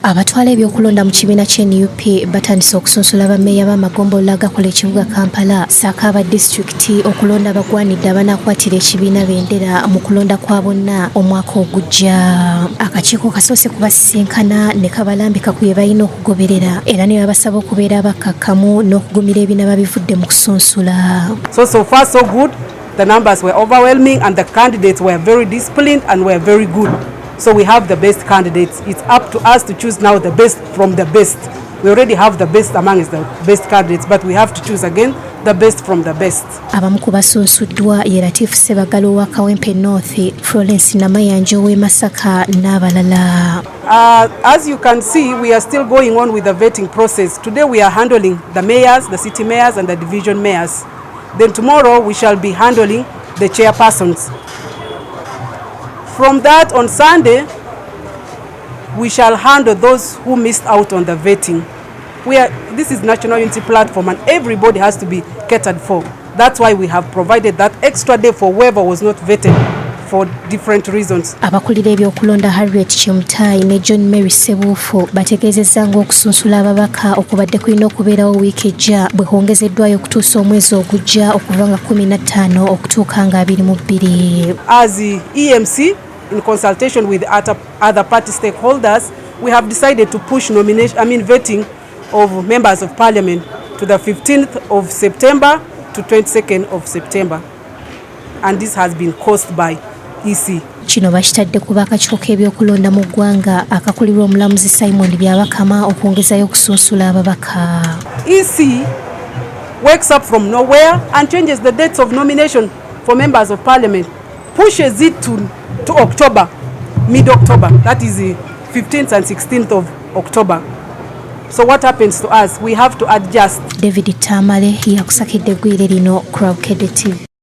Abatwala ebyokulonda mu kibiina kya NUP batandise okusunsula bammeeya b'amagombolola agakola ekibuga Kampala ssaako aba disitulikiti okulonda abagwanidde abanaakwatira ekibiina bendera mu kulonda kwa bonna omwaka ogujja. Akakiiko kasoose kubasisinkana ne kabalambika ku bye balina okugoberera era ne babasaba okubeera abakkakkamu n'okugumira ebinaba bivudde mu kusunsula. So far so good. The numbers were overwhelming and the candidates were very disciplined and were very good. So we have the best candidates. It's up to us to choose now the best from the best. We already have the best amongst the best candidates, but we have to choose again the best from the best. Abamu ku basunsuddwa ye Latifu Sebagalo wa Kawempe North, Florence Namayanja w'e Masaka n'abalala. As you can see, we are still going on with the vetting process. Today we are handling the mayors, the city mayors and the division mayors. Then tomorrow we shall be handling the chairpersons. From that, on Sunday, we shall handle those who missed out on the vetting. This is National Unity Platform and everybody has to be catered for. That's why we have provided that extra day for whoever was not vetted for different reasons. Abakulira ebyokulonda Harriet Chemutayi ne John Mary Sebuufu bategeezezza ng'okusunsula ababaka okubadde kulina okubeerawo wiiki ejja bwe kwongezeddwayo okutuusa omwezi ogujja okuva nga 15 okutuuka nga 22. As the EMC, in consultation with other party stakeholders, we have decided to push vetting of members of parliament to the 15th of September to 22nd of September. And this has been caused by EC. Kino bakitadde ku bakakiiko ebyokulonda mu ggwanga akakulirwa omulamuzi Simon Byabakama okwongezaayo okusunsula ababaka. EC wakes up from nowhere and changes the dates of nomination for members of parliament, pushes it to October, mid-October. That is the 15th and 16th of October. So what happens to us? We have to adjust. David Tamale yakusakidde eggwire lino ku Bukedde TV.